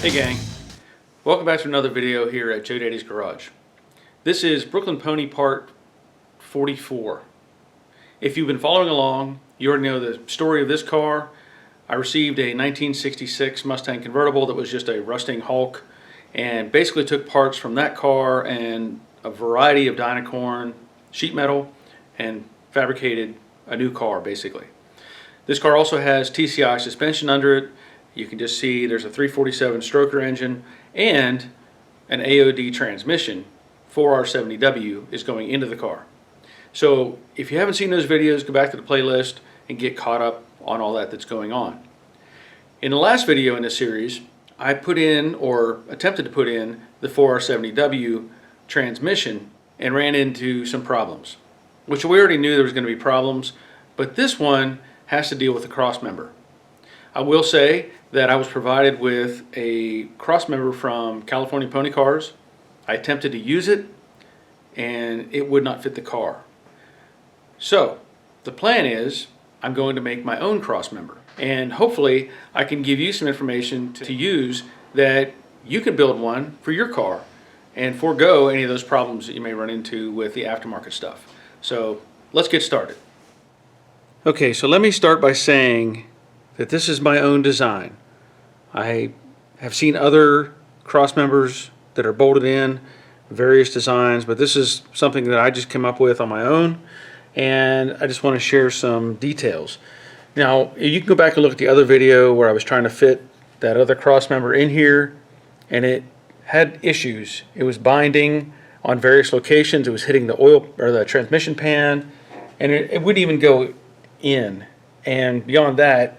Hey gang, welcome back to another video here at Joe Daddy's Garage. This is Brooklyn Pony part 44. If you've been following along, you already know the story of this car. I received a 1966 Mustang convertible that was just a rusting hulk, and basically took parts from that car and a variety of Dynacorn sheet metal and fabricated a new car basically. This car also has TCI suspension under it. You can just see there's a 347 stroker engine and an AOD transmission. 4R70W is going into the car. So if you haven't seen those videos, go back to the playlist and get caught up on all that's going on. In the last video in this series, I put in, or attempted to put in, the 4R70W transmission and ran into some problems, which we already knew there was going to be problems, but this one has to deal with the crossmember. I will say that I was provided with a crossmember from California Pony Cars. I attempted to use it and it would not fit the car. So the plan is I'm going to make my own crossmember, and hopefully I can give you some information to use that you can build one for your car and forego any of those problems that you may run into with the aftermarket stuff. So let's get started. Okay, so let me start by saying that this is my own design. I have seen other cross members that are bolted in, various designs, but this is something that I just came up with on my own, and I just want to share some details. Now, you can go back and look at the other video where I was trying to fit that other cross member in here, and it had issues. It was binding on various locations. It was hitting the oil or the transmission pan, and it wouldn't even go in. And beyond that,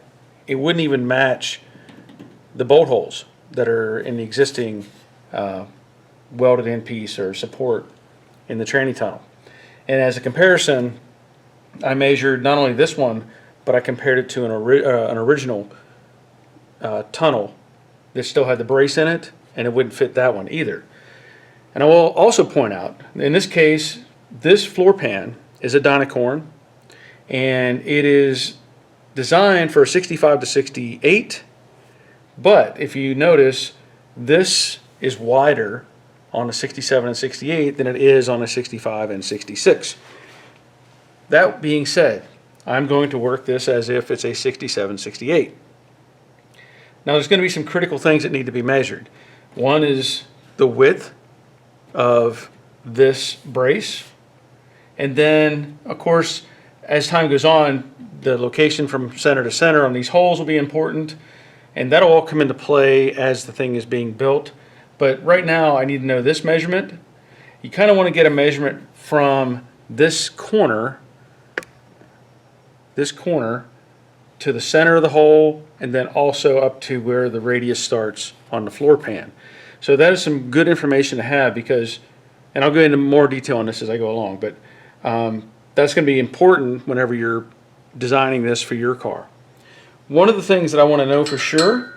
it wouldn't even match the bolt holes that are in the existing welded in piece or support in the tranny tunnel. And as a comparison, I measured not only this one, but I compared it to an original tunnel that still had the brace in it, and it wouldn't fit that one either. And I will also point out, in this case, this floor pan is a Dynacorn, and it is designed for a 65 to 68, but if you notice, this is wider on a 67 and 68 than it is on a 65 and 66. That being said, I'm going to work this as if it's a 67, 68. Now there's going to be some critical things that need to be measured. One is the width of this brace, and then of course as time goes on, the location from center to center on these holes will be important, and that'll all come into play as the thing is being built. But right now I need to know this measurement. You kind of want to get a measurement from this corner to the center of the hole, and then also up to where the radius starts on the floor pan. So that is some good information to have, because, and I'll go into more detail on this as I go along, but that's going to be important whenever you're designing this for your car. One of the things that I want to know for sure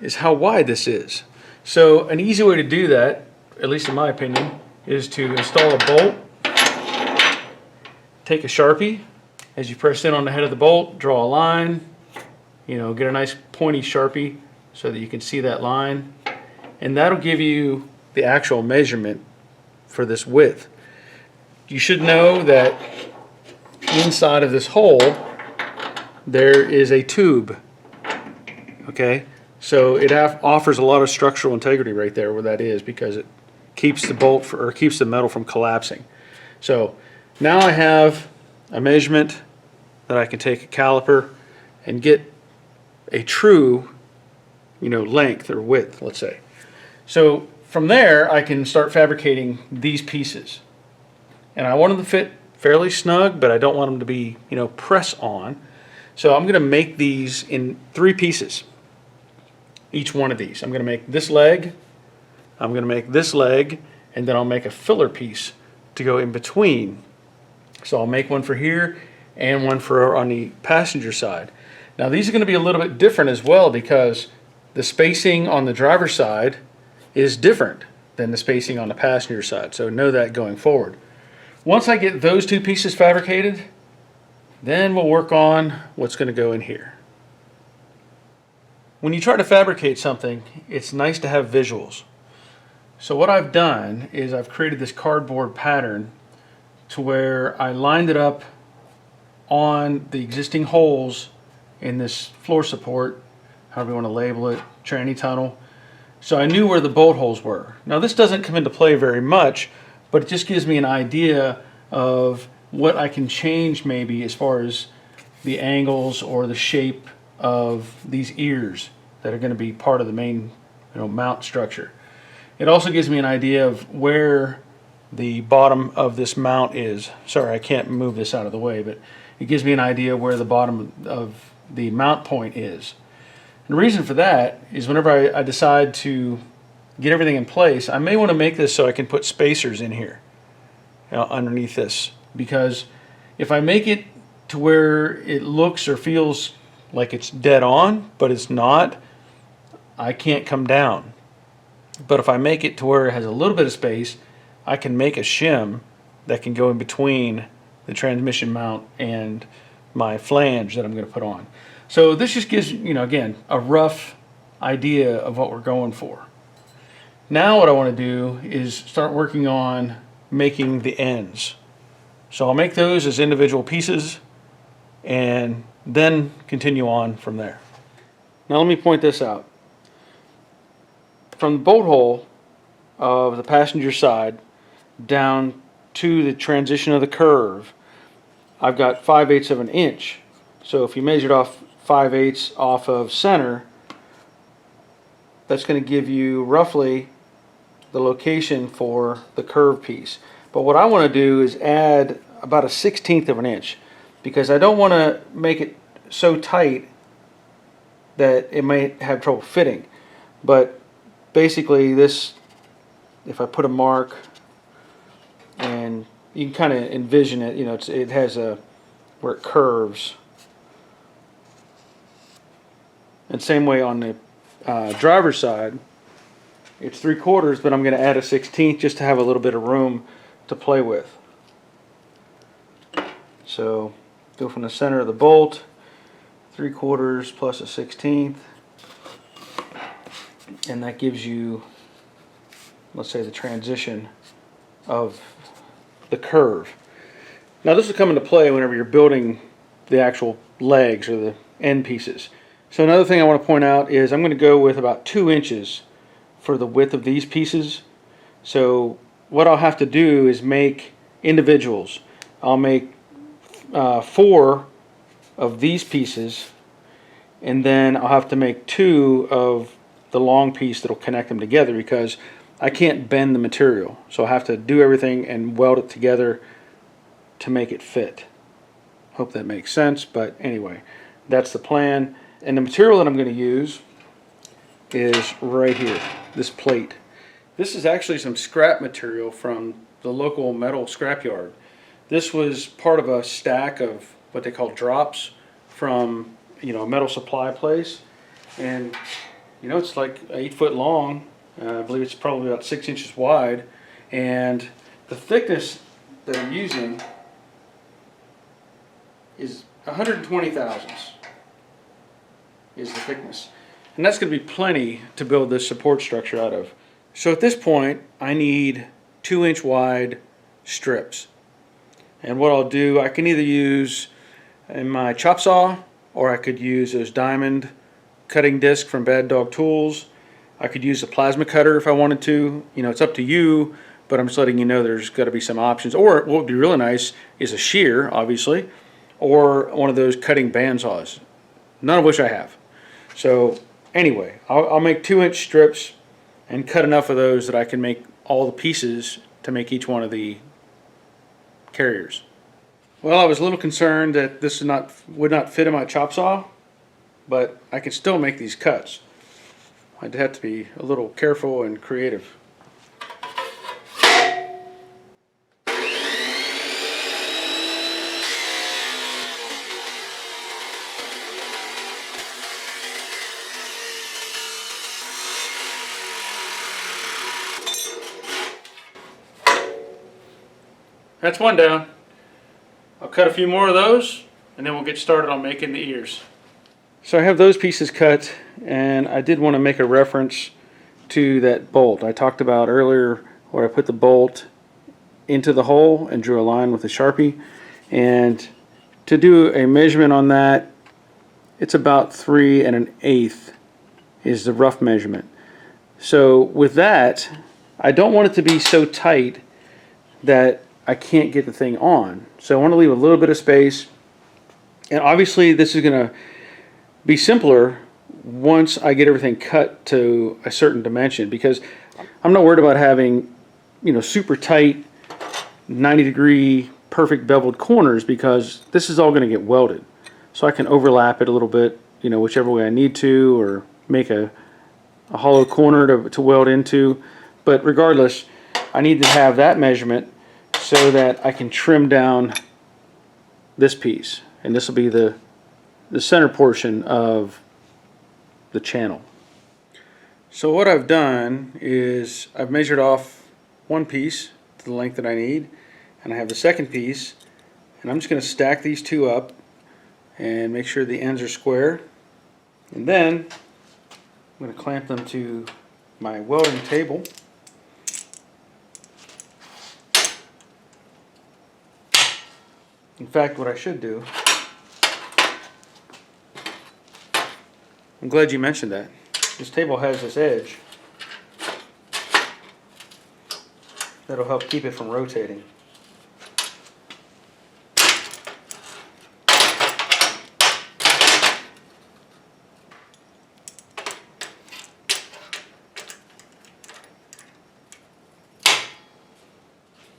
is how wide this is. So an easy way to do that, at least in my opinion, is to install a bolt. Take a Sharpie. As you press in on the head of the bolt, draw a line. Get a nice pointy Sharpie so that you can see that line. And that'll give you the actual measurement for this width. You should know that inside of this hole there is a tube. Okay, so it offers a lot of structural integrity right there where that is, because it keeps the keeps the metal from collapsing. So now I have a measurement that I can take a caliper and get a true length or width, let's say. So from there I can start fabricating these pieces, and I want them to fit fairly snug, but I don't want them to be press on. So I'm going to make these in 3 pieces, each one of these. I'm going to make this leg, I'm going to make this leg, and then I'll make a filler piece to go in between. So I'll make one for here and one for on the passenger side. Now these are going to be a little bit different as well, because the spacing on the driver's side is different than the spacing on the passenger side. So know that going forward. Once I get those 2 pieces fabricated, then we'll work on what's going to go in here. When you try to fabricate something, it's nice to have visuals. So what I've done is I've created this cardboard pattern to where I lined it up on the existing holes in this floor support, however you want to label it, tranny tunnel. So I knew where the bolt holes were. Now this doesn't come into play very much, but it just gives me an idea of what I can change maybe as far as the angles or the shape of these ears that are going to be part of the main, mount structure. It also gives me an idea of where the bottom of this mount is. Sorry, I can't move this out of the way, but it gives me an idea where the bottom of the mount point is. And the reason for that is whenever I decide to get everything in place, I may want to make this so I can put spacers in here, underneath this. Because if I make it to where it looks or feels like it's dead on, but it's not, I can't come down. But if I make it to where it has a little bit of space, I can make a shim that can go in between the transmission mount and my flange that I'm going to put on. So this just gives, again, a rough idea of what we're going for. Now what I want to do is start working on making the ends. So I'll make those as individual pieces and then continue on from there. Now let me point this out. From the bolt hole of the passenger side down to the transition of the curve, I've got 5/8 of an inch. So if you measured off 5/8 off of center, that's going to give you roughly the location for the curve piece. But what I want to do is add about 1/16 of an inch, because I don't want to make it so tight that it might have trouble fitting. But basically this, if I put a mark, and you can kind of envision it, it has where it curves. And same way on the driver's side, it's 3/4, but I'm going to add 1/16 just to have a little bit of room to play with. So go from the center of the bolt, 3/4 plus 1/16, and that gives you, let's say, the transition of the curve. Now this will come into play whenever you're building the actual legs or the end pieces. So another thing I want to point out is I'm going to go with about 2 inches for the width of these pieces. So what I'll have to do is make individuals. I'll make 4 of these pieces, and then I'll have to make 2 of the long piece that'll connect them together, because I can't bend the material. So I have to do everything and weld it together to make it fit. Hope that makes sense, but anyway, that's the plan. And the material that I'm going to use is right here, this plate. This is actually some scrap material from the local metal scrapyard. This was part of a stack of what they call drops from a metal supply place, and it's like 8 foot long. I believe it's probably about 6 inches wide, and the thickness that I'm using is 120 thousandths is the thickness, and that's going to be plenty to build this support structure out of. So at this point I need 2-inch wide strips, and what I'll do, I can either use in my chop saw, or I could use those diamond cutting disc from Bad Dog Tools. I could use a plasma cutter if I wanted to. It's up to you, but I'm just letting you know there's got to be some options. Or what would be really nice is a shear, obviously, or one of those cutting bandsaws, none of which I have. So anyway, I'll make 2-inch strips and cut enough of those that I can make all the pieces to make each one of the carriers. Well, I was a little concerned that this would not fit in my chop saw, but I can still make these cuts. I'd have to be a little careful and creative. That's one down. I'll cut a few more of those, and then we'll get started on making the ears. So I have those pieces cut, and I did want to make a reference to that bolt I talked about earlier, where I put the bolt into the hole and drew a line with a Sharpie. And to do a measurement on that, it's about 3 1/8 is the rough measurement. So with that, I don't want it to be so tight that I can't get the thing on. So I want to leave a little bit of space. And obviously this is going to be simpler once I get everything cut to a certain dimension, because I'm not worried about having, you know, super tight 90-degree perfect beveled corners, because this is all going to get welded. So I can overlap it a little bit, you know, whichever way I need to, or make a hollow corner to weld into. But regardless, I need to have that measurement so that I can trim down this piece, and this will be the center portion of the channel. So what I've done is I've measured off one piece to the length that I need, and I have the second piece, and I'm just going to stack these two up and make sure the ends are square, and then I'm going to clamp them to my welding table. In fact, what I should do, I'm glad you mentioned that. This table has this edge that'll help keep it from rotating.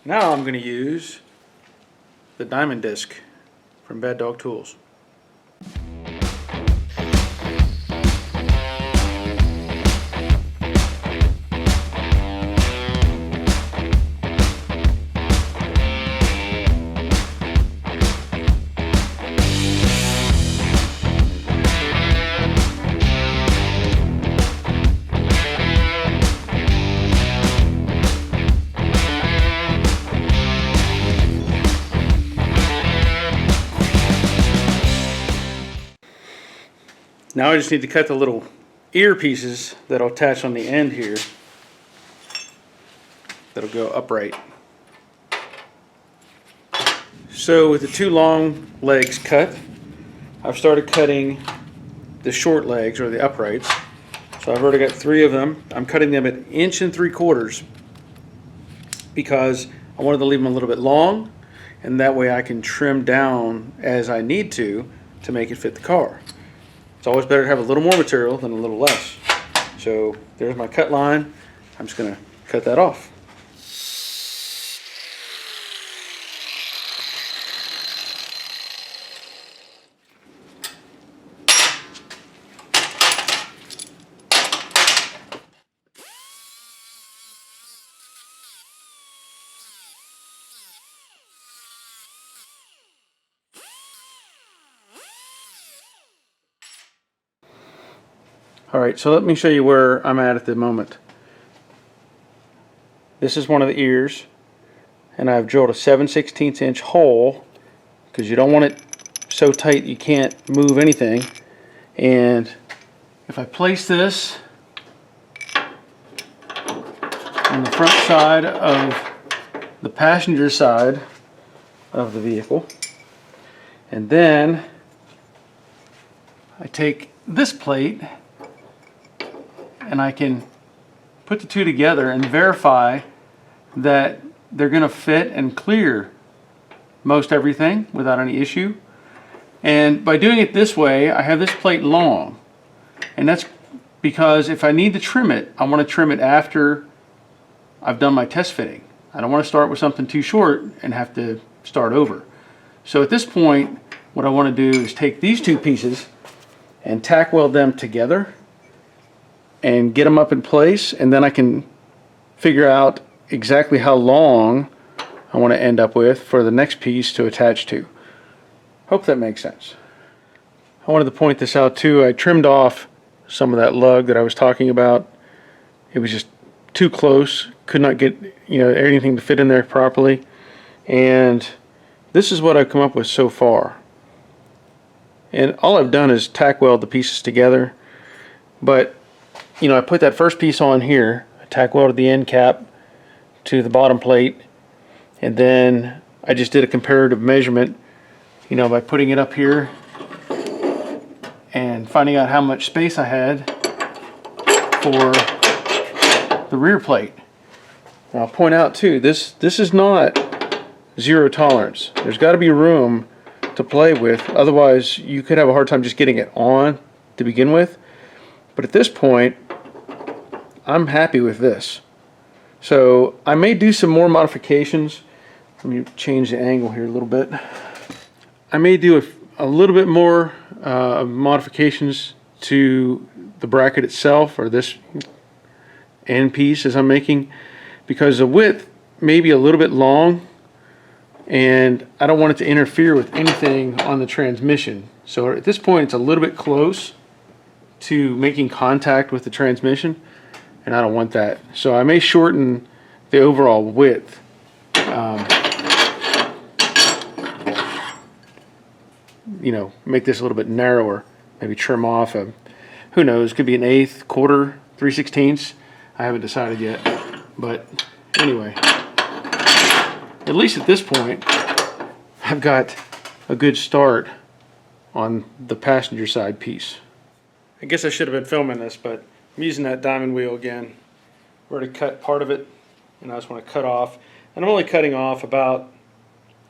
Now I'm going to use the diamond disc from Bad Dog Tools. Now I just need to cut the little ear pieces that'll attach on the end here, that'll go upright. So with the two long legs cut, I've started cutting the short legs, or the uprights. So I've already got 3 of them. I'm cutting them at 1 3/4 inches because I wanted to leave them a little bit long, and that way I can trim down as I need to make it fit the car. It's always better to have a little more material than a little less. So there's my cut line. I'm just going to cut that off. Alright, so let me show you where I'm at the moment. This is one of the ears, and I've drilled a 7/16 inch hole because you don't want it so tight you can't move anything. And if I place this on the front side of the passenger side of the vehicle, and then I take this plate and I can put the two together and verify that they're going to fit and clear most everything without any issue. And by doing it this way, I have this plate long, and that's because if I need to trim it, I want to trim it after I've done my test fitting. I don't want to start with something too short and have to start over. So at this point, what I want to do is take these two pieces and tack weld them together and get them up in place, and then I can figure out exactly how long I want to end up with for the next piece to attach to. Hope that makes sense. I wanted to point this out too. I trimmed off some of that lug that I was talking about. It was just too close, could not get, you know, anything to fit in there properly. And this is what I've come up with so far. And all I've done is tack weld the pieces together. But, you know, I put that first piece on here, I tack welded the end cap to the bottom plate, and then I just did a comparative measurement, you know, by putting it up here and finding out how much space I had for the rear plate. And I'll point out too, this is not zero tolerance. There's got to be room to play with, otherwise you could have a hard time just getting it on to begin with. But at this point, I'm happy with this. So I may do some more modifications. Let me change the angle here a little bit. I may do a little bit more modifications to the bracket itself, or this end piece as I'm making, because the width may be a little bit long and I don't want it to interfere with anything on the transmission. So at this point it's a little bit close to making contact with the transmission, and I don't want that. So I may shorten the overall width. You know, make this a little bit narrower. Maybe trim off a, who knows, could be an eighth, quarter, 3/16. I haven't decided yet. But anyway, at least at this point, I've got a good start on the passenger side piece. I guess I should have been filming this, but I'm using that diamond wheel again. We're going to cut part of it, and I just want to cut off. And I'm only cutting off about,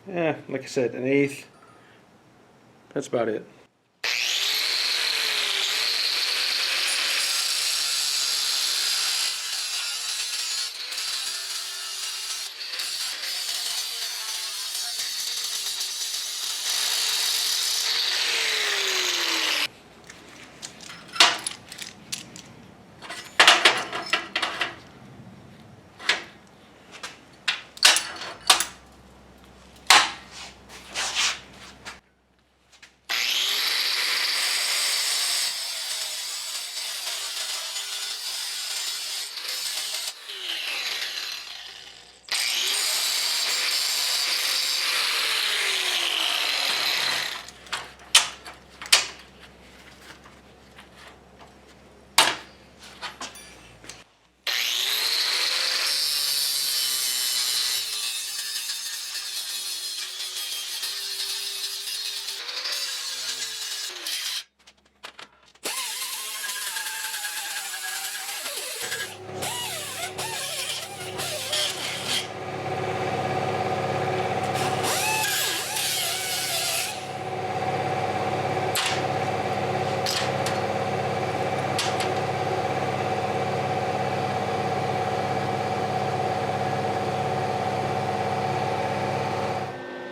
like I said, an eighth. That's about it.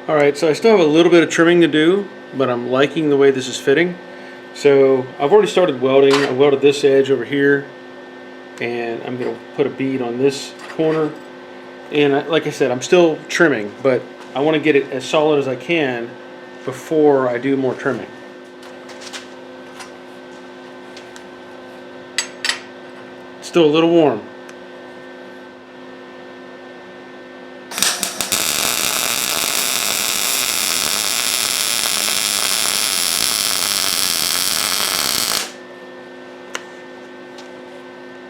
Alright, so I still have a little bit of trimming to do, but I'm liking the way this is fitting. So I've already started welding. I welded this edge over here, and I'm going to put a bead on this corner. And like I said, I'm still trimming, but I want to get it as solid as I can before I do more trimming. It's still a little warm.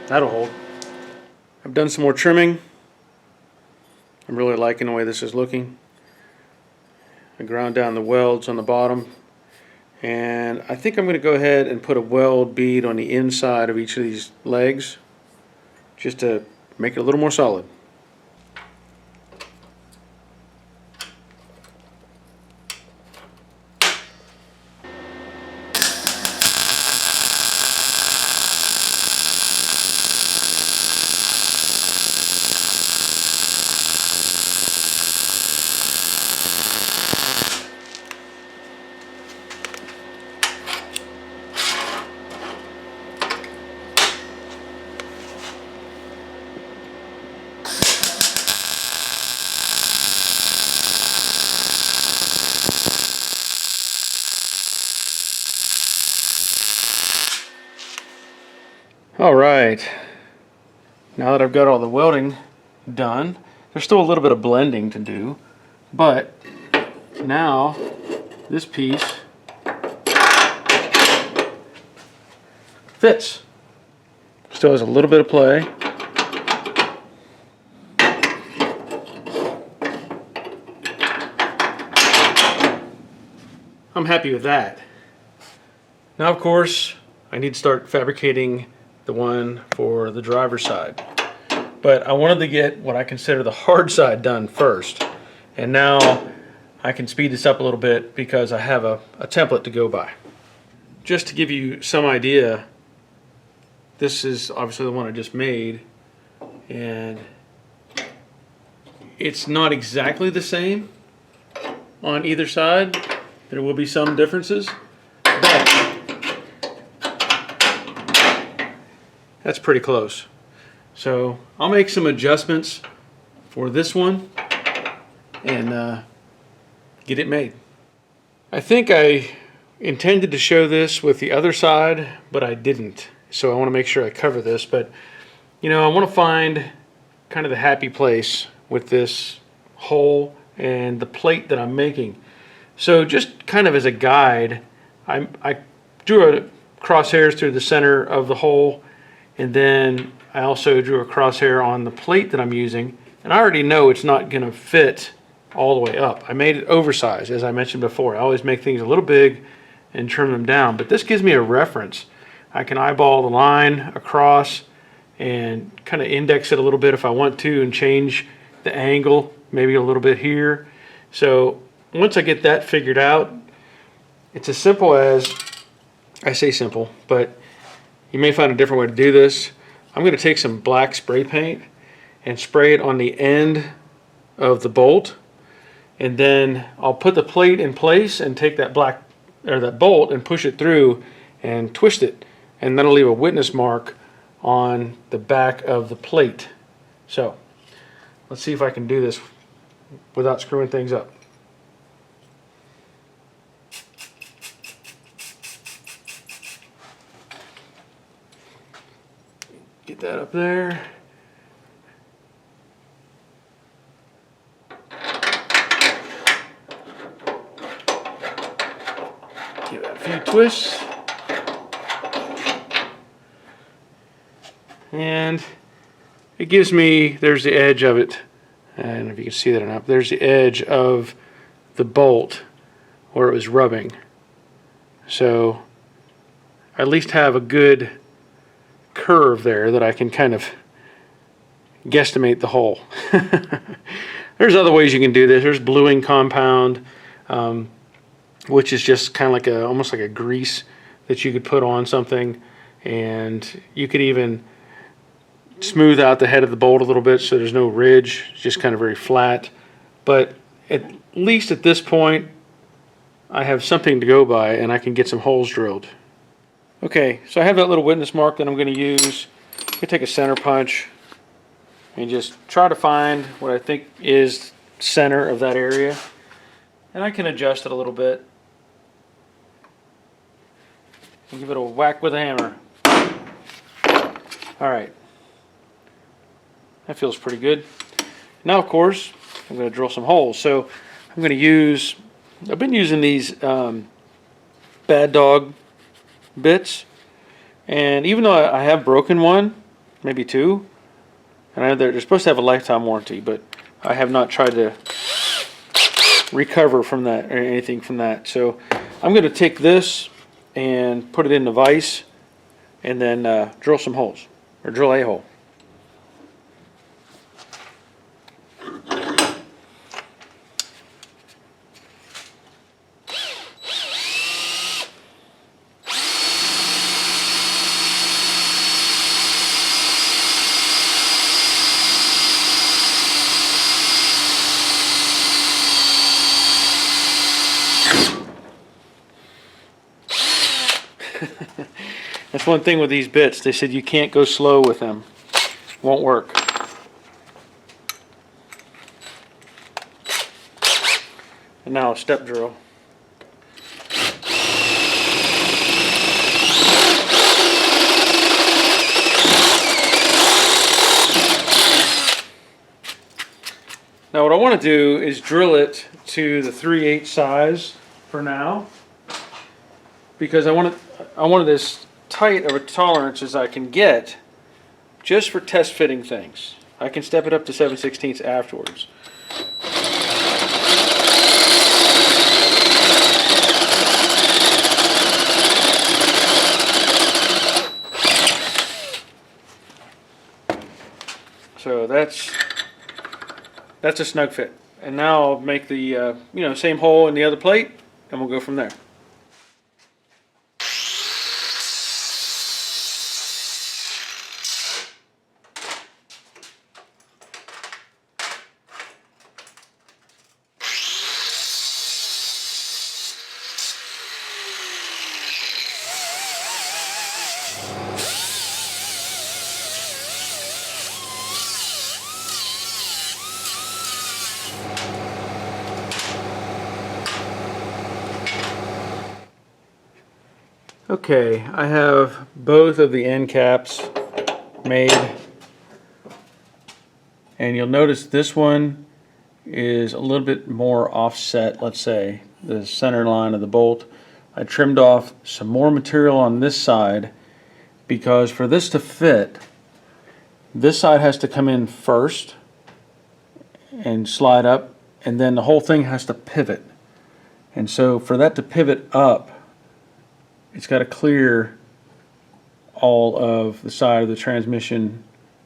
That'll hold. I've done some more trimming. I'm really liking the way this is looking. I ground down the welds on the bottom, and I think I'm going to go ahead and put a weld bead on the inside of each of these legs just to make it a little more solid. Alright, now that I've got all the welding done, there's still a little bit of blending to do, but now this piece fits. Still has a little bit of play. I'm happy with that. Now, of course, I need to start fabricating the one for the driver's side. But I wanted to get what I consider the hard side done first. And now I can speed this up a little bit because I have a template to go by. Just to give you some idea, this is obviously the one I just made, and it's not exactly the same on either side. There will be some differences, but that's pretty close. So I'll make some adjustments for this one and get it made. I think I intended to show this with the other side, but I didn't. So I want to make sure I cover this, but you know, I want to find kind of the happy place with this hole and the plate that I'm making. So just kind of as a guide, I drew a crosshairs through the center of the hole, and then I also drew a crosshair on the plate that I'm using, and I already know it's not going to fit all the way up. I made it oversized, as I mentioned before. I always make things a little big and trim them down, but this gives me a reference. I can eyeball the line across and kind of index it a little bit if I want to and change the angle maybe a little bit here. So once I get that figured out, it's as simple as, I say simple, but you may find a different way to do this. I'm going to take some black spray paint and spray it on the end of the bolt, and then I'll put the plate in place and take that that bolt and push it through and twist it, and that'll leave a witness mark on the back of the plate. So let's see if I can do this without screwing things up. Get that up there. Give that a few twists. And it gives me, there's the edge of it. I don't know if you can see that or not. There's the edge of the bolt where it was rubbing. So I at least have a good curve there that I can kind of guesstimate the hole. There's other ways you can do this. There's bluing compound, which is just kind of like almost like a grease that you could put on something, and you could even smooth out the head of the bolt a little bit so there's no ridge. It's just kind of very flat. But at least at this point, I have something to go by and I can get some holes drilled. Okay, so I have that little witness mark that I'm going to use. I'm going to take a center punch and just try to find what I think is center of that area. And I can adjust it a little bit. And give it a whack with a hammer. Alright. That feels pretty good. Now, of course, I'm going to drill some holes. So I'm going to use, I've been using these Bad Dog bits, and even though I have broken one, maybe two, and I know they're supposed to have a lifetime warranty, but I have not tried to recover from that or anything from that. So I'm going to take this and put it in the vise and then drill some holes, or drill a hole. That's one thing with these bits. They said you can't go slow with them. Won't work. And now a step drill. Now what I want to do is drill it to the 3/8 size for now, because I wanted this tight of a tolerance as I can get just for test fitting things. I can step it up to 7/16 afterwards. So that's a snug fit. And now I'll make the same hole in the other plate, and we'll go from there. Okay, I have both of the end caps made, and you'll notice this one is a little bit more offset, let's say, the center line of the bolt. I trimmed off some more material on this side because for this to fit, this side has to come in first and slide up, and then the whole thing has to pivot. And so for that to pivot up, it's got to clear all of the side of the transmission,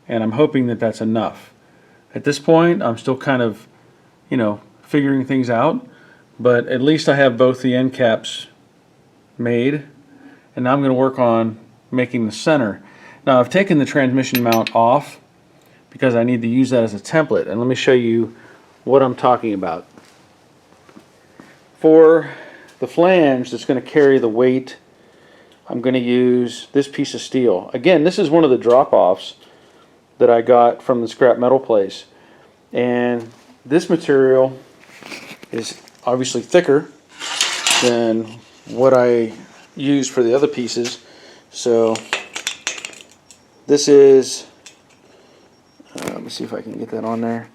and I'm hoping that that's enough. At this point, I'm still kind of, figuring things out, but at least I have both the end caps made, and now I'm going to work on making the center. Now I've taken the transmission mount off because I need to use that as a template, and let me show you what I'm talking about. For the flange that's going to carry the weight, I'm going to use this piece of steel. Again, this is one of the drop-offs that I got from the scrap metal place, and this material is obviously thicker than what I used for the other pieces. So this is, let me see if I can get that on there,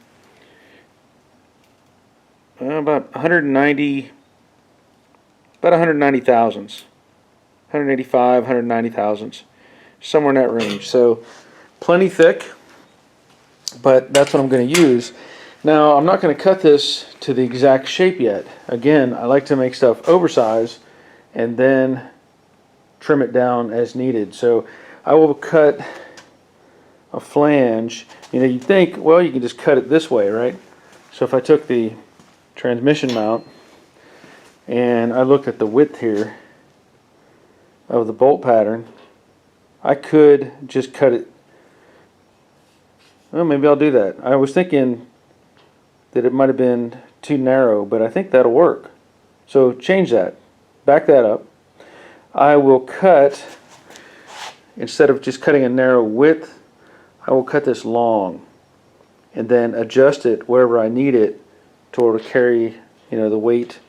about 190 thousandths. 185, 190 thousandths, somewhere in that range. So plenty thick, but that's what I'm going to use. Now I'm not going to cut this to the exact shape yet. Again, I like to make stuff oversized and then trim it down as needed. So I will cut a flange. You'd think, well, you can just cut it this way, right? So if I took the transmission mount and I looked at the width here of the bolt pattern, I could just cut it. Well, maybe I'll do that. I was thinking that it might have been too narrow, but I think that'll work. So change that, back that up. I will cut, instead of just cutting a narrow width, I will cut this long and then adjust it wherever I need it to carry the weight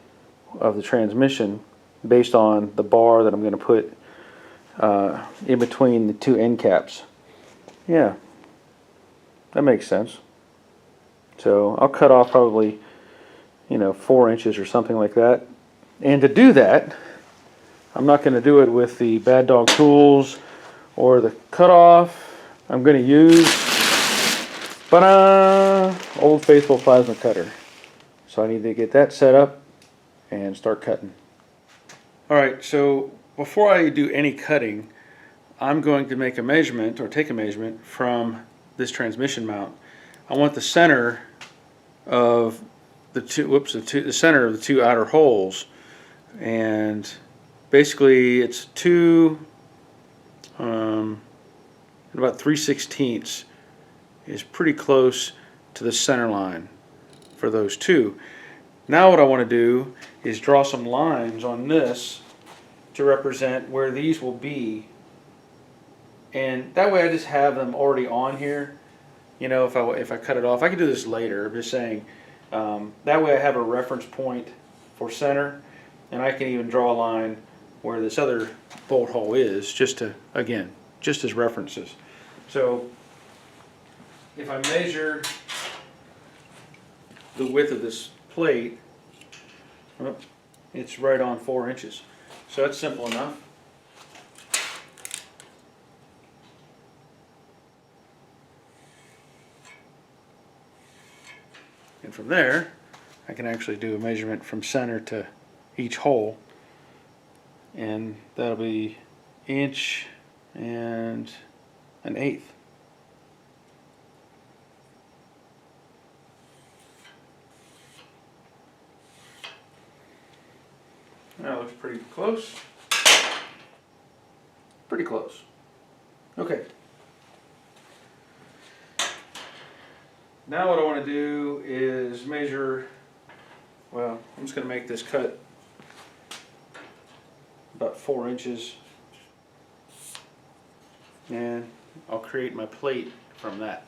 of the transmission based on the bar that I'm going to put in between the two end caps. Yeah, that makes sense. So I'll cut off probably 4 inches or something like that. And to do that, I'm not going to do it with the Bad Dog tools or the cutoff. I'm going to use Old Faithful plasma cutter. So I need to get that set up and start cutting. Alright, so before I do any cutting, I'm going to make a measurement, or take a measurement from this transmission mount. I want the center of the center of the two outer holes, and basically it's about 3/16 is pretty close to the center line for those two. Now what I want to do is draw some lines on this to represent where these will be, and that way I just have them already on here. If I cut it off, I can do this later. I'm just saying, that way I have a reference point for center, and I can even draw a line where this other bolt hole is, just as references. So if I measure the width of this plate, it's right on 4 inches. So that's simple enough. from there, I can actually do a measurement from center to each hole, and that'll be inch and an eighth. That looks pretty close. Pretty close. Okay. Now what I want to do is measure, well, I'm just going to make this cut about 4 inches, and I'll create my plate from that.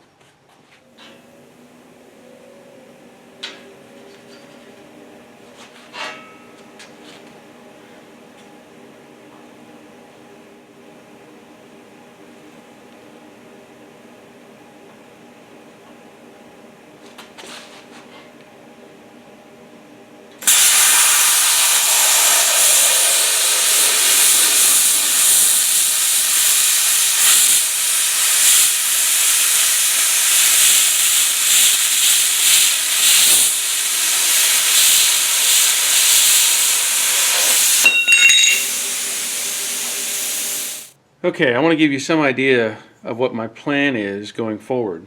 Okay, I want to give you some idea of what my plan is going forward.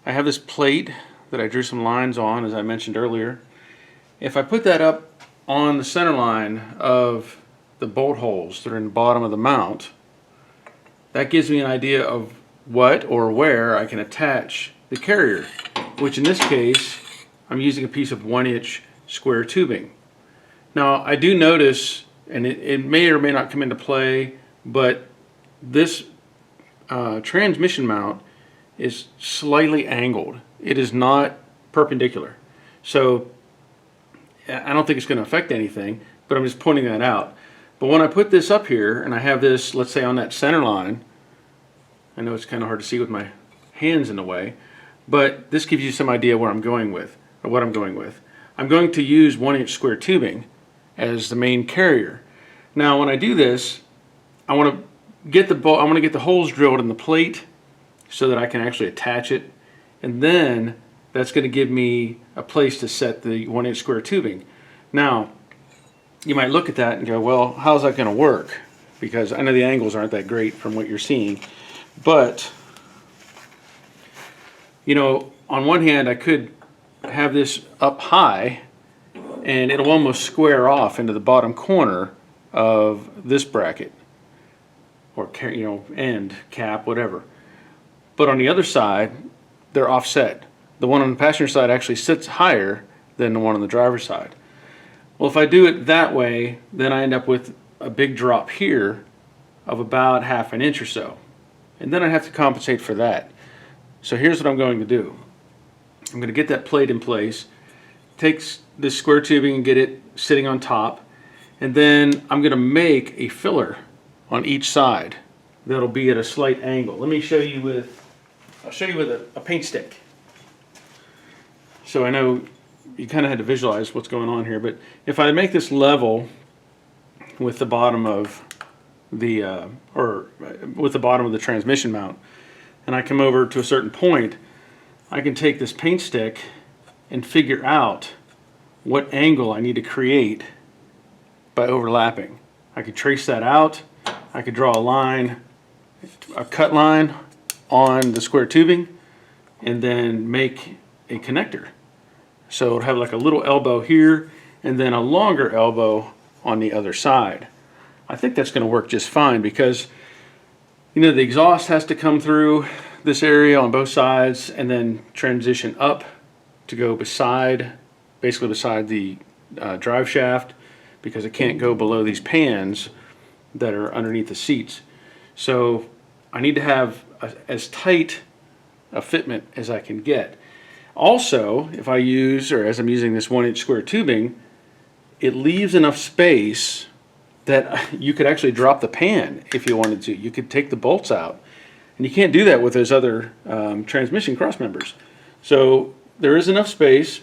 I have this plate that I drew some lines on, as I mentioned earlier. If I put that up on the center line of the bolt holes that are in the bottom of the mount, that gives me an idea of what or where I can attach the carrier, which in this case, I'm using a piece of 1-inch square tubing. Now, I do notice, and it may or may not come into play, but this transmission mount is slightly angled. It is not perpendicular. So I don't think it's going to affect anything, but I'm just pointing that out. But when I put this up here and I have this, let's say on that center line, I know it's kind of hard to see with my hands in the way, but this gives you some idea where I'm going with, or what I'm going with. I'm going to use 1-inch square tubing as the main carrier. Now when I do this, I want to get the holes drilled in the plate so that I can actually attach it, and then that's going to give me a place to set the 1-inch square tubing. Now you might look at that and go, well, how's that going to work? Because I know the angles aren't that great from what you're seeing, but you know, on one hand I could have this up high and it'll almost square off into the bottom corner of this bracket, or you know, end, cap, whatever. But on the other side, they're offset. The one on the passenger side actually sits higher than the one on the driver's side. Well, if I do it that way, then I end up with a big drop here of about 1/2 inch or so. And then I have to compensate for that. So here's what I'm going to do. I'm going to get that plate in place, take this square tubing and get it sitting on top, and then I'm going to make a filler on each side that'll be at a slight angle. Let me show you with, I'll show you with a paint stick. So I know you kind of had to visualize what's going on here, but if I make this level with the bottom of the, with the bottom of the transmission mount, and I come over to a certain point, I can take this paint stick and figure out what angle I need to create by overlapping. I could trace that out. I could draw a line, a cut line on the square tubing, and then make a connector. So it'll have like a little elbow here and then a longer elbow on the other side. I think that's going to work just fine because, you know, the exhaust has to come through this area on both sides and then transition up to go beside, basically beside the drive shaft, because it can't go below these pans that are underneath the seats. So I need to have as tight a fitment as I can get. Also, if I use, or as I'm using this 1-inch square tubing, it leaves enough space that you could actually drop the pan if you wanted to. You could take the bolts out, and you can't do that with those other transmission cross members. So there is enough space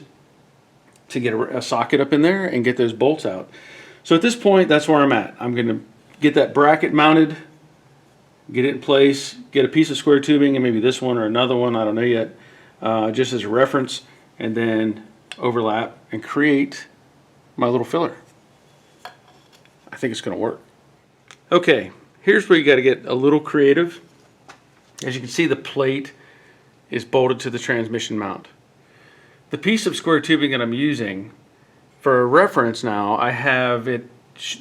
to get a socket up in there and get those bolts out. So at this point, that's where I'm at. I'm going to get that bracket mounted, get it in place, get a piece of square tubing, and maybe this one or another one, I don't know yet, just as a reference, and then overlap and create my little filler. I think it's going to work. Okay, here's where you got to get a little creative. As you can see, the plate is bolted to the transmission mount. The piece of square tubing that I'm using, for reference now, I have it,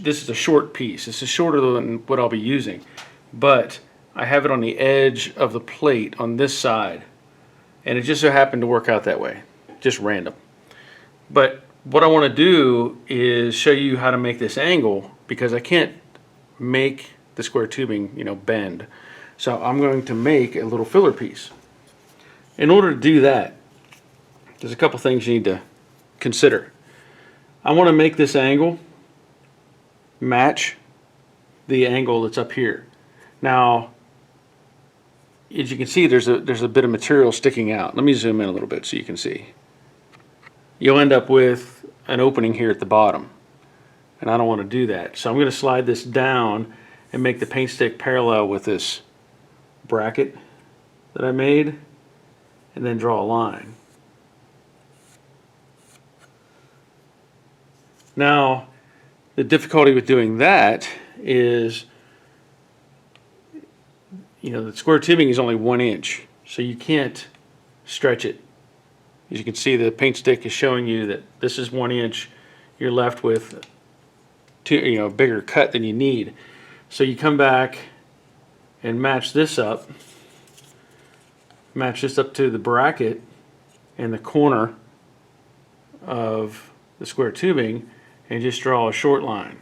this is a short piece. This is shorter than what I'll be using, but I have it on the edge of the plate on this side, and it just so happened to work out that way, just random. But what I want to do is show you how to make this angle, because I can't make the square tubing, you know, bend. So I'm going to make a little filler piece. In order to do that, there's a couple things you need to consider. I want to make this angle match the angle that's up here. Now, as you can see, there's a bit of material sticking out. Let me zoom in a little bit so you can see. You'll end up with an opening here at the bottom, and I don't want to do that. So I'm going to slide this down and make the paint stick parallel with this bracket that I made, and then draw a line. Now, the difficulty with doing that is, you know, the square tubing is only 1 inch, so you can't stretch it. As you can see, the paint stick is showing you that this is 1 inch. You're left with a bigger cut than you need. So you come back and match this up to the bracket and the corner of the square tubing, and just draw a short line.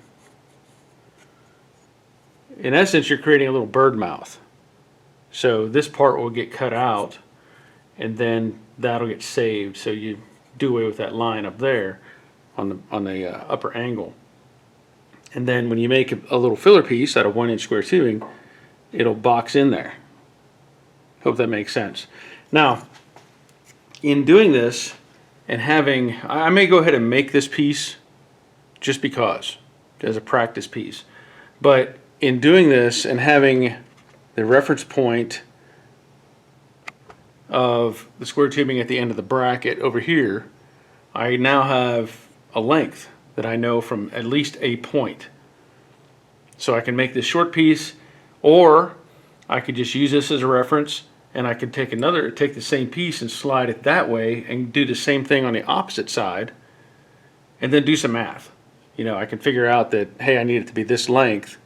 In essence, you're creating a little bird mouth. So this part will get cut out, and then that'll get saved. So you do away with that line up there on the upper angle. And then when you make a little filler piece out of 1 inch square tubing, it'll box in there. Hope that makes sense. Now, in doing this and I may go ahead and make this piece just because, as a practice piece. But in doing this and having the reference point of the square tubing at the end of the bracket over here, I now have a length that I know from at least a point. So I can make this short piece, or I could just use this as a reference, and I could take the same piece and slide it that way and do the same thing on the opposite side, and then do some math. You know, I can figure out that, hey, I need it to be this length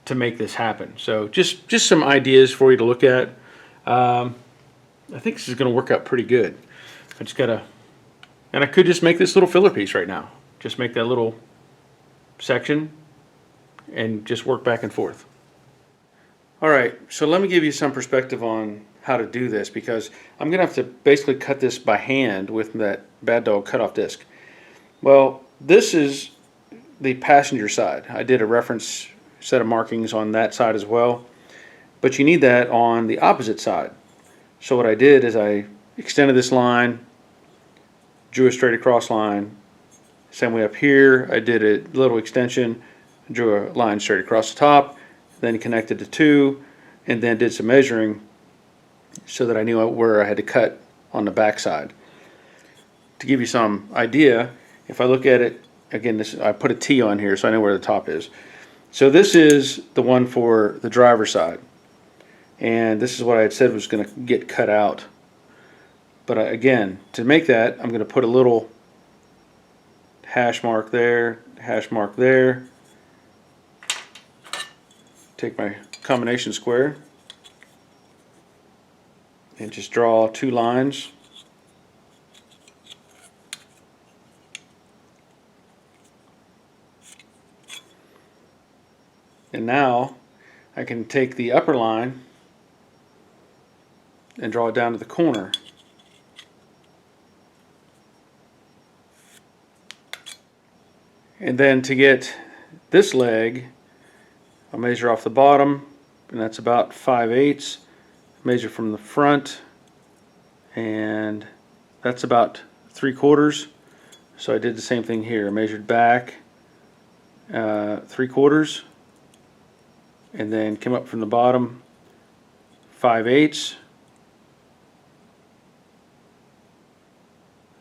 to make this happen. So just some ideas for you to look at. I think this is going to work out pretty good. I just gotta, and I could just make this little filler piece right now. Just make that little section and just work back and forth. All right, so let me give you some perspective on how to do this, because I'm gonna have to basically cut this by hand with that Bad Dog cutoff disc. Well, this is the passenger side. I did a reference set of markings on that side as well, but you need that on the opposite side. So what I did is I extended this line, drew a straight across line. Same way up here, I did a little extension, drew a line straight across the top, then connected the two, and then did some measuring so that I knew where I had to cut on the back side. To give you some idea, if I look at it, again, I put a T on here so I know where the top is. So this is the one for the driver's side. And this is what I had said was going to get cut out. But again, to make that, I'm going to put a little hash mark there, take my combination square and just draw 2 lines. And now I can take the upper line and draw it down to the corner. And then to get this leg, I'll measure off the bottom, and that's about 5/8. Measure from the front, and that's about 3/4. So I did the same thing here. I measured back 3/4, and then came up from the bottom 5/8,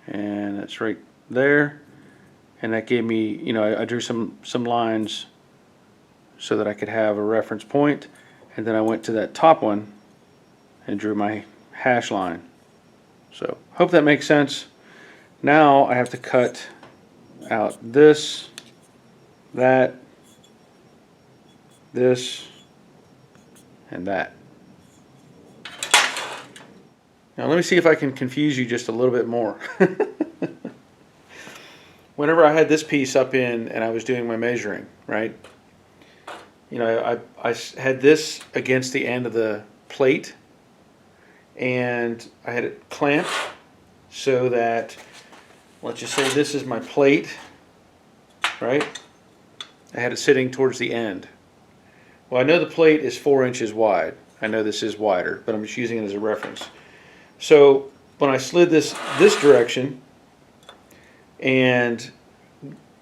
and it's right there. And that gave me, you know, I drew some lines so that I could have a reference point, and then I went to that top one and drew my hash line. So hope that makes sense. Now I have to cut out this, that, this, and that. Now let me see if I can confuse you just a little bit more. Whenever I had this piece up in and I was doing my measuring, right? You know, I had this against the end of the plate, and I had it clamped so that, let's just say this is my plate, right? I had it sitting towards the end. Well, I know the plate is 4 inches wide. I know this is wider, but I'm just using it as a reference. So when I slid this direction and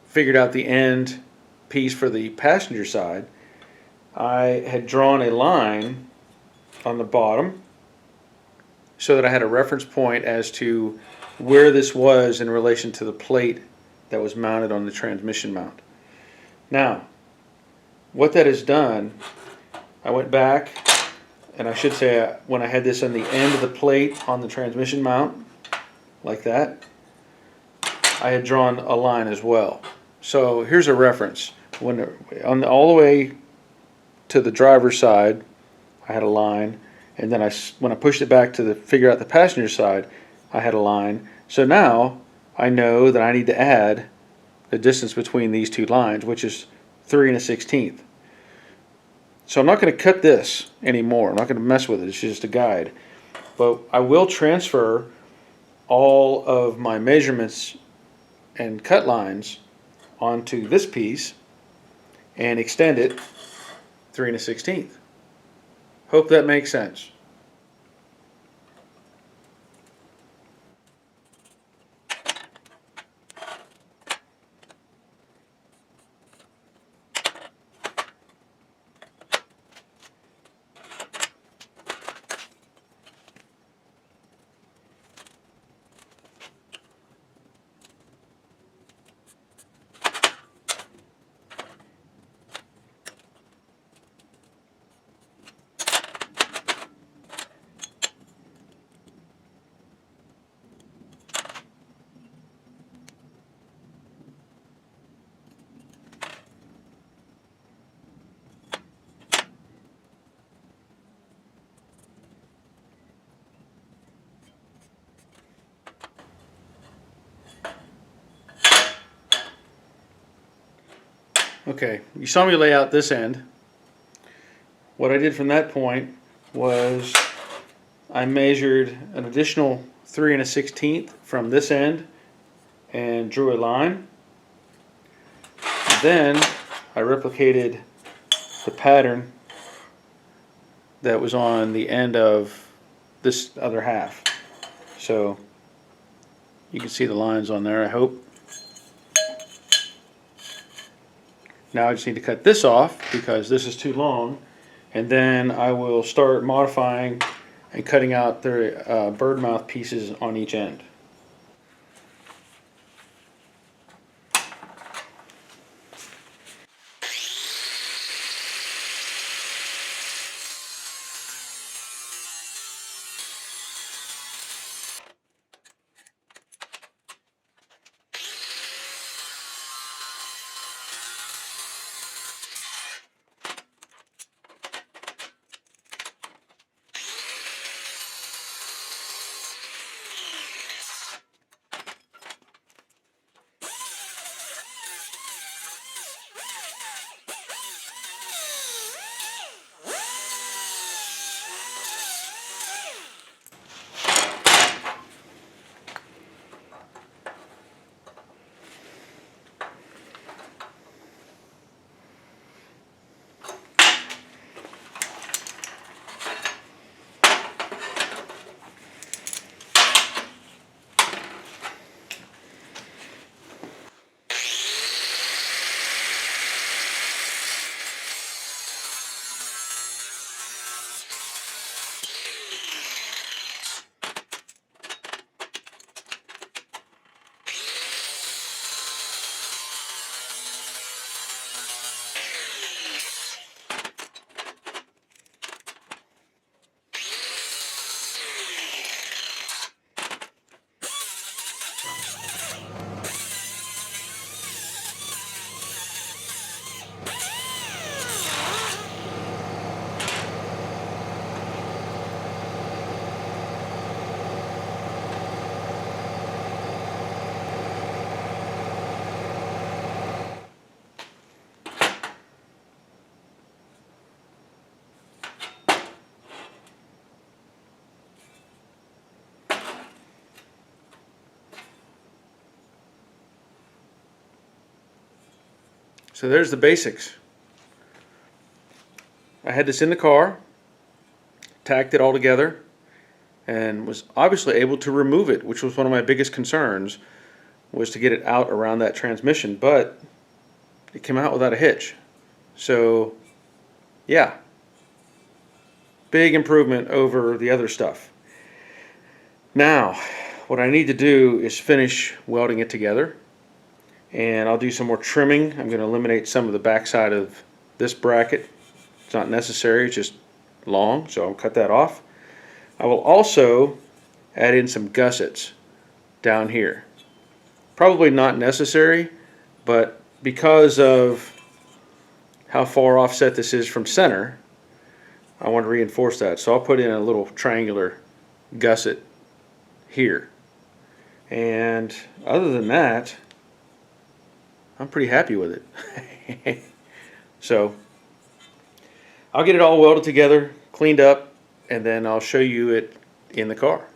figured out the end piece for the passenger side, I had drawn a line on the bottom so that I had a reference point as to where this was in relation to the plate that was mounted on the transmission mount. Now, what that has done, I went back, and I should say when I had this on the end of the plate on the transmission mount, like that, I had drawn a line as well. So here's a reference. When all the way to the driver's side, I had a line, and then when I pushed it back to figure out the passenger side, I had a line. So now I know that I need to add the distance between these two lines, which is 3 1/16. So I'm not going to cut this anymore. I'm not going to mess with it. It's just a guide. But I will transfer all of my measurements and cut lines onto this piece and extend it 3 1/16. Hope that makes sense. Okay, you saw me lay out this end. What I did from that point was I measured an additional 3 1/16 from this end and drew a line. Then I replicated the pattern that was on the end of this other half. So you can see the lines on there, I hope. Now I just need to cut this off because this is too long, and then I will start modifying and cutting out the bird mouth pieces on each end. So there's the basics. I had this in the car, tacked it all together, and was obviously able to remove it, which was one of my biggest concerns, was to get it out around that transmission, but it came out without a hitch. So yeah, big improvement over the other stuff. Now, what I need to do is finish welding it together, and I'll do some more trimming. I'm going to eliminate some of the backside of this bracket. It's not necessary, it's just long, so I'll cut that off. I will also add in some gussets down here. Probably not necessary, but because of how far offset this is from center, I want to reinforce that. So I'll put in a little triangular gusset here. And other than that, I'm pretty happy with it. So I'll get it all welded together, cleaned up, and then I'll show you it in the car.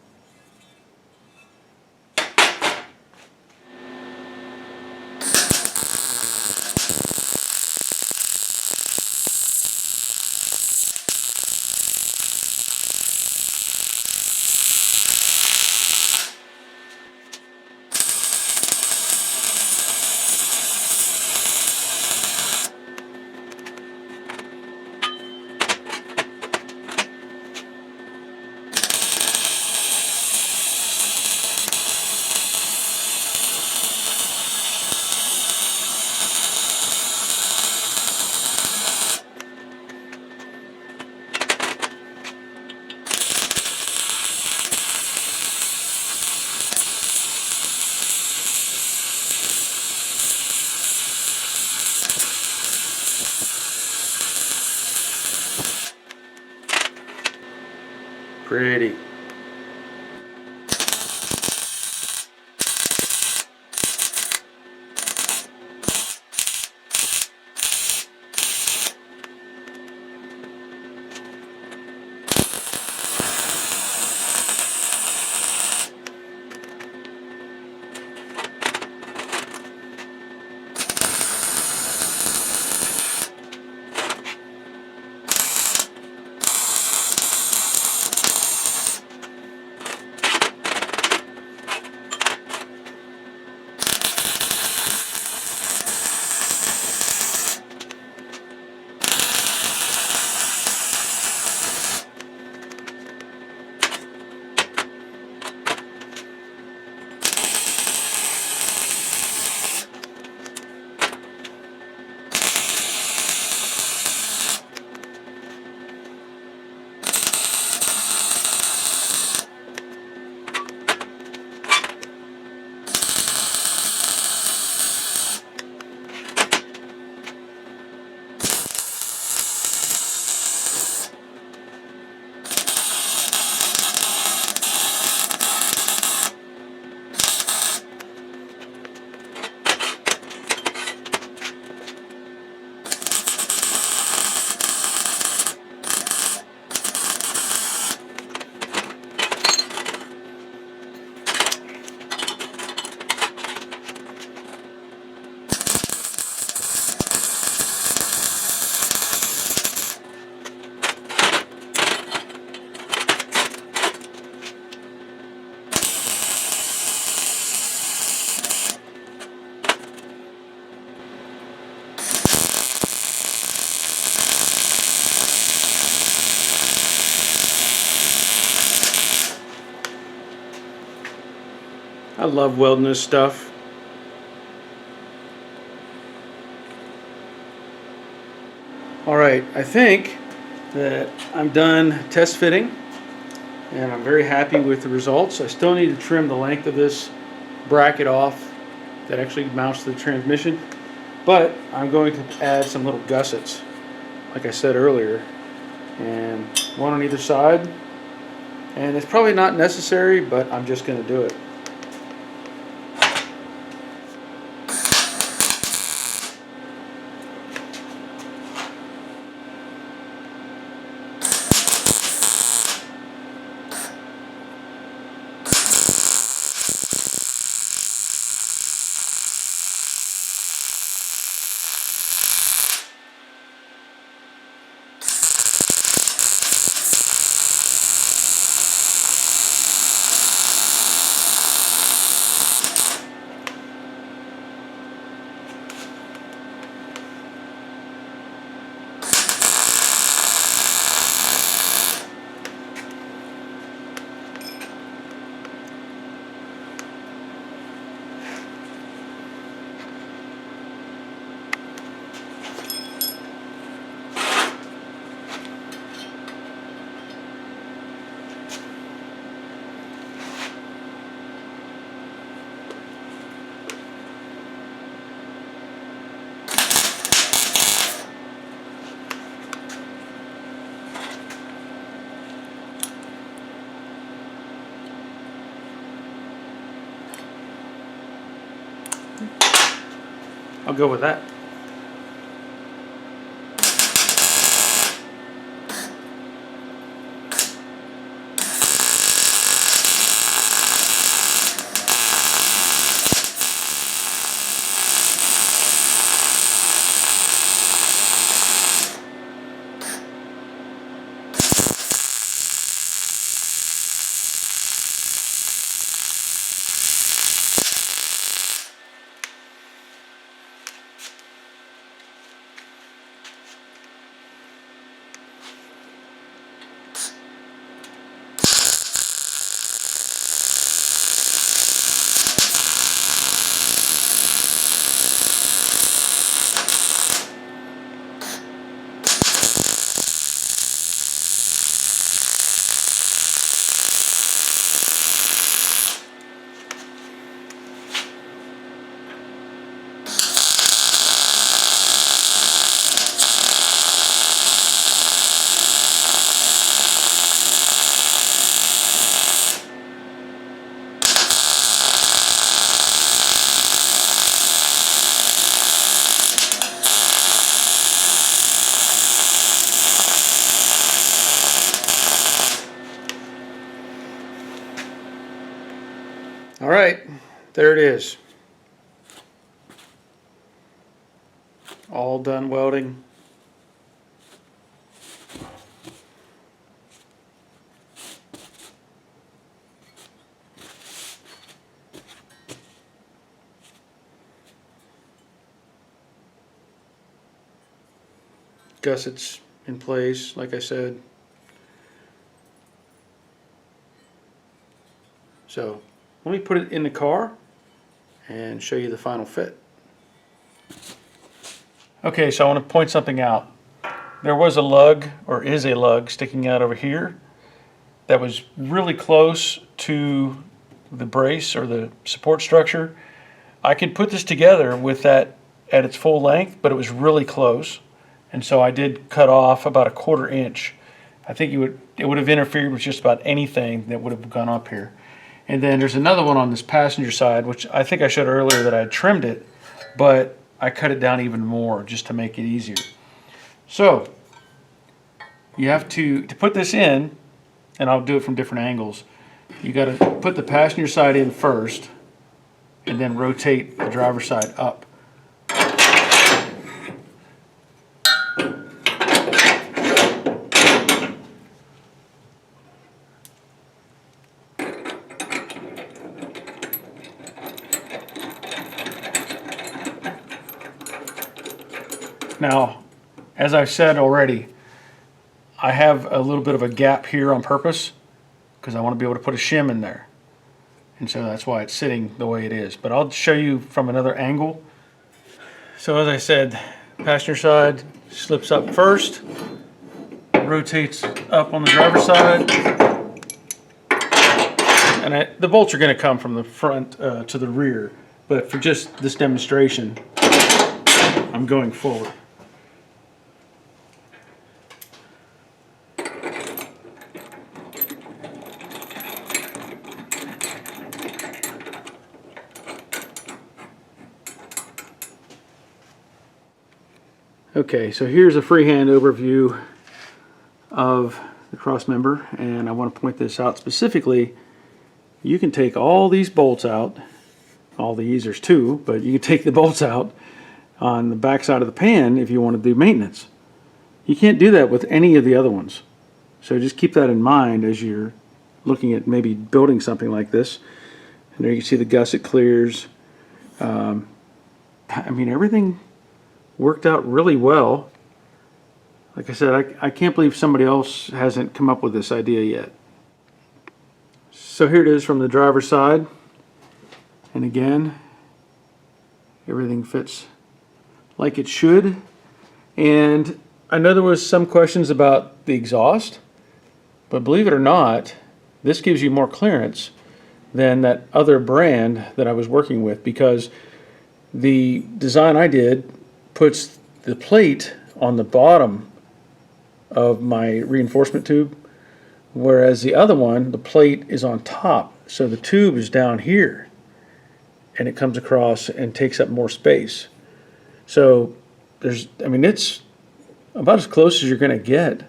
Pretty. I love welding this stuff. Alright, I think that I'm done test fitting, and I'm very happy with the results. I still need to trim the length of this bracket off that actually mounts to the transmission, but I'm going to add some little gussets, like I said earlier, and one on either side. And it's probably not necessary, but I'm just going to do it. I'll go with that. All right, there it is. All done welding. Gussets in place, like I said. So let me put it in the car and show you the final fit. Okay, so I want to point something out. There was a lug, or is a lug, sticking out over here that was really close to the brace or the support structure. I could put this together with that at its full length, but it was really close, and so I did cut off about a 1/4 inch. I think it would have interfered with just about anything that would have gone up here. And then there's another one on this passenger side, which I think I showed earlier that I had trimmed it, but I cut it down even more just to make it easier. So you have to put this in, and I'll do it from different angles. You got to put the passenger side in first, and then rotate the driver's side up. Now, as I've said already, I have a little bit of a gap here on purpose because I want to be able to put a shim in there. And so that's why it's sitting the way it is. But I'll show you from another angle. So as I said, passenger side slips up first, rotates up on the driver's side, and the bolts are going to come from the front to the rear. But for just this demonstration, I'm going forward. Okay, so here's a freehand overview of the cross member, and I want to point this out specifically. You can take all these bolts out, all these, there's two, but you can take the bolts out on the back side of the pan if you want to do maintenance. You can't do that with any of the other ones. So just keep that in mind as you're looking at maybe building something like this. And there you can see the gusset clears. I mean, everything worked out really well. Like I said, I can't believe somebody else hasn't come up with this idea yet. So here it is from the driver's side. And again, everything fits like it should. And I know there was some questions about the exhaust, but believe it or not, this gives you more clearance than that other brand that I was working with, because the design I did puts the plate on the bottom of my reinforcement tube, whereas the other one, the plate is on top. So the tube is down here, and it comes across and takes up more space. So I mean, it's about as close as you're going to get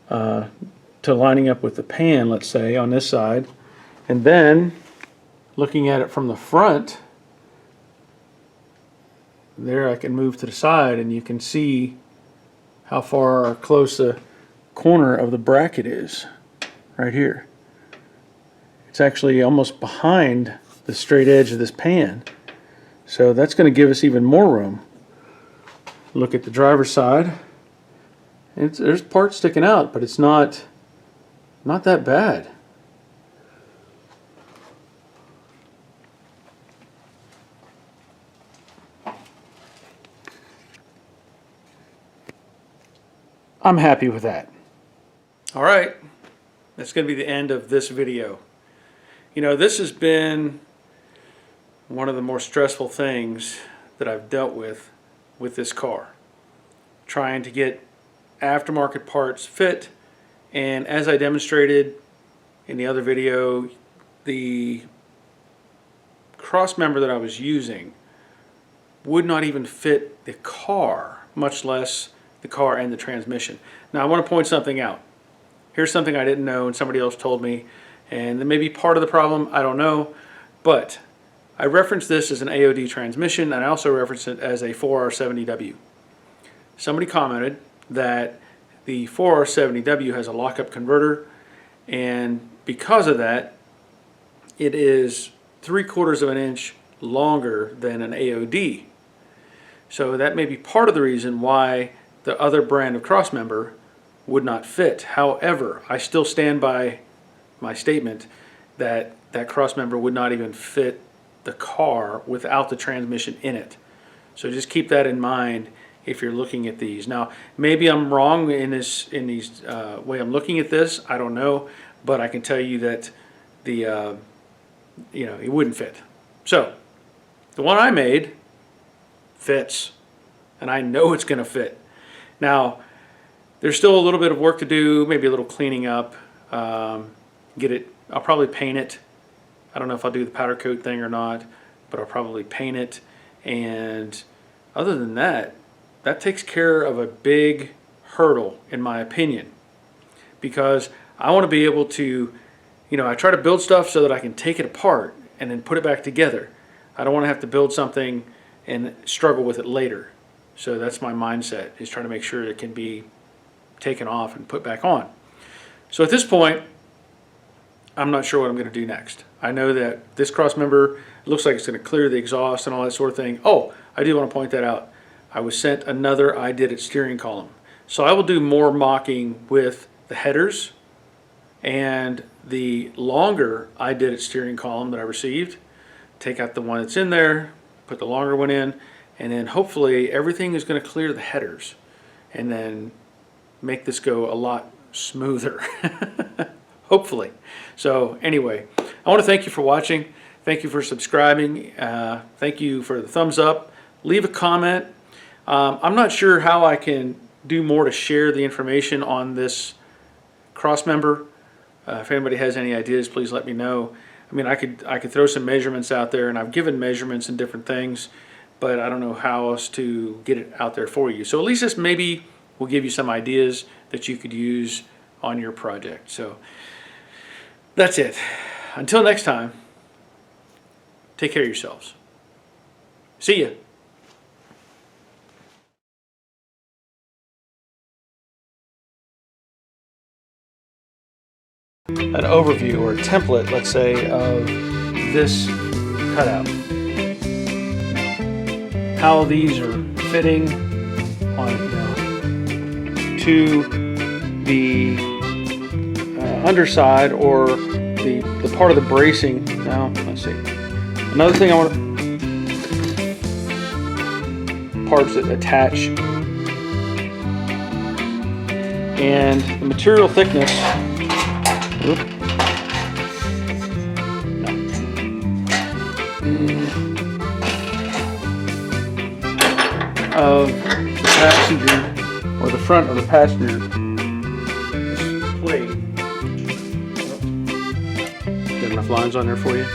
to lining up with the pan, let's say, on this side. And then looking at it from the front, there I can move to the side and you can see how far or close the corner of the bracket is right here. It's actually almost behind the straight edge of this pan. So that's going to give us even more room. Look at the driver's side. There's parts sticking out, but it's not that bad. I'm happy with that. All right, that's going to be the end of this video. You know, this has been one of the more stressful things that I've dealt with this car. Trying to get aftermarket parts fit, and as I demonstrated in the other video, the cross member that I was using would not even fit the car, much less the car and the transmission. Now I want to point something out. Here's something I didn't know and somebody else told me, and it may be part of the problem, I don't know, but I referenced this as an AOD transmission, and I also referenced it as a 4R70W. Somebody commented that the 4R70W has a lockup converter, and because of that, it is 3/4 of an inch longer than an AOD. So that may be part of the reason why the other brand of crossmember would not fit. However, I still stand by my statement that that crossmember would not even fit the car without the transmission in it. So just keep that in mind if you're looking at these. Now, maybe I'm wrong in these way I'm looking at this. I don't know, but I can tell you that the it wouldn't fit. So the one I made fits, and I know it's going to fit. Now, there's still a little bit of work to do, maybe a little cleaning up. Get it. I'll probably paint it. I don't know if I'll do the powder coat thing or not, but I'll probably paint it. And other than that, that takes care of a big hurdle, in my opinion, because I want to be able to, I try to build stuff so that I can take it apart and then put it back together. I don't want to have to build something and struggle with it later. So that's my mindset, is trying to make sure it can be taken off and put back on. So at this point, I'm not sure what I'm going to do next. I know that this cross member looks like it's going to clear the exhaust and all that sort of thing. Oh, I do want to point that out. I was sent another I Did It steering column. So I will do more mocking with the headers and the longer I Did It steering column that I received. Take out the one that's in there, put the longer one in, and then hopefully everything is going to clear the headers and then make this go a lot smoother. Hopefully. So anyway, I want to thank you for watching. Thank you for subscribing. Thank you for the thumbs up. Leave a comment. I'm not sure how I can do more to share the information on this cross member. If anybody has any ideas, please let me know. I mean, I could throw some measurements out there, and I've given measurements and different things, but I don't know how else to get it out there for you. So at least this maybe will give you some ideas that you could use on your project. So that's it. Until next time, take care of yourselves. See ya. An overview or a template, let's say, of this cutout. How these are fitting on, to the underside, or the part of the bracing. Now, let's see. Another thing I want to, parts that attach, and the material thickness. No. Of the passenger, or the front of the passenger plate. Got enough lines on there for you?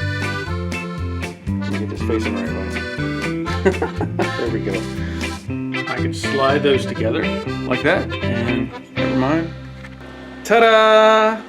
Let me get this facing the right way. There we go. can slide those together like that, and never mind. Ta-da!